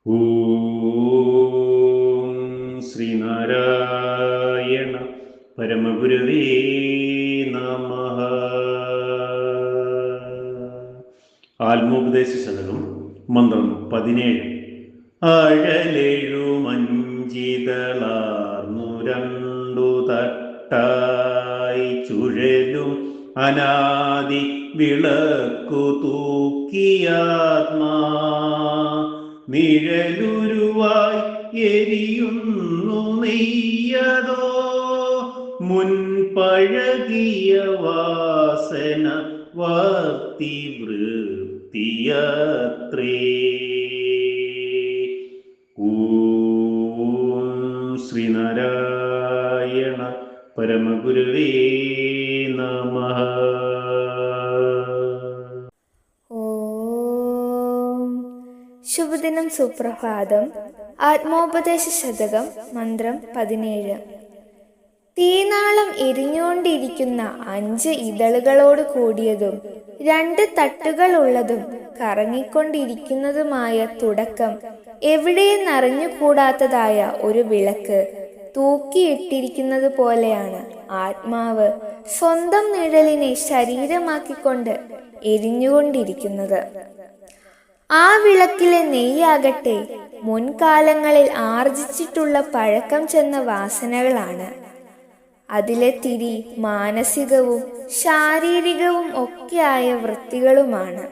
ഓം ശ്രീനാരായണ പരമഗുരവേ നമഃ. ആത്മോപദേശ ശതകം, മന്ത്രം 17. അഴലെഴുമഞ്ചിതളാർന്നു രണ്ടു തട്ടായി ചുഴലും അനാദി വിളക്കു തൂക്കിയാത്മാ നിഴലുരുവായി എരിയുന്നു നെയ്യതോ മുൻപഴകിയ വാസന വർത്തി വൃത്തിയത്രേ. ഓം ശ്രീനാരായണ പരമഗുരവേ നമഃ. ശുഭദിനം, സുപ്രഭാതം. ആത്മോപദേശ ശതകം, മന്ത്രം 17. തീനാളം എരിഞ്ഞുകൊണ്ടിരിക്കുന്ന 5 ഇതളുകളോട് കൂടിയതും 2 തട്ടുകളുള്ളതും കറങ്ങിക്കൊണ്ടിരിക്കുന്നതുമായ തുടക്കം എവിടെയെന്നറിഞ്ഞുകൂടാത്തതായ ഒരു വിളക്ക് തൂക്കിയിട്ടിരിക്കുന്നത് പോലെയാണ് ആത്മാവ് സ്വന്തം നിഴലിനെ ശരീരമാക്കിക്കൊണ്ട് എരിഞ്ഞുകൊണ്ടിരിക്കുന്നത്. ആ വിളക്കിലെ നെയ്യാകട്ടെ മുൻകാലങ്ങളിൽ ആർജിച്ചിട്ടുള്ള പഴക്കം ചെന്ന വാസനകളാണ്. അതിലെ തിരി മാനസികവും ശാരീരികവും ഒക്കെയായ വൃത്തികളുമാണ്.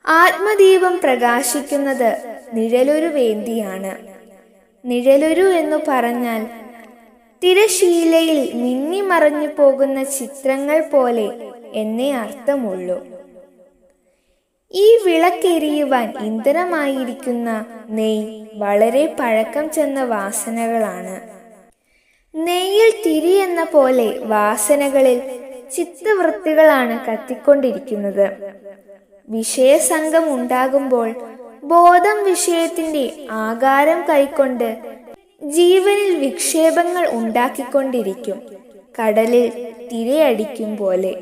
ആത്മദീപം പ്രകാശിക്കുന്നത് നിഴലുരുവേന്തിയാണ്. നിഴലുരു എന്നു പറഞ്ഞാൽ തിരശീലയിൽ മിന്നിമറഞ്ഞു പോകുന്ന ചിത്രങ്ങൾ പോലെ എന്നേ അർത്ഥമുള്ളൂ. ഈ വിളക്കെരിയുവാൻ ഇന്ധനമായിരിക്കുന്ന നെയ്യ് വളരെ പഴക്കം ചെന്ന വാസനകളാണ്. നെയ്യിൽ തിരി എന്ന പോലെ വാസനകളിൽ ചിത്തവൃത്തികളാണ് കത്തിക്കൊണ്ടിരിക്കുന്നത്. വിഷയസംഗം ഉണ്ടാകുമ്പോൾ ബോധം വിഷയത്തിന്റെ ആകാരം കൈക്കൊണ്ട് ജീവനിൽ വിക്ഷേപങ്ങൾ ഉണ്ടാക്കിക്കൊണ്ടിരിക്കും, കടലിൽ തിരയടിക്കും പോലെ.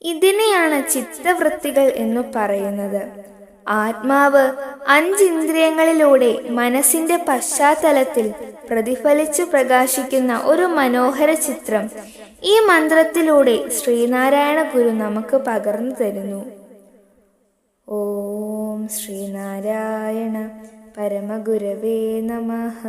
ഇതിനെയാണ് ചിത്തവൃത്തികൾ എന്നു പറയുന്നത്. ആത്മാവ് 5 ഇന്ദ്രിയങ്ങളിലൂടെ മനസ്സിന്റെ പശ്ചാത്തലത്തിൽ പ്രതിഫലിച്ചു പ്രകാശിക്കുന്ന ഒരു മനോഹര ചിത്രം ഈ മന്ത്രത്തിലൂടെ ശ്രീനാരായണ ഗുരു നമുക്ക് പകർന്നു തരുന്നു. ഓം ശ്രീനാരായണ പരമഗുരവേ നമഃ.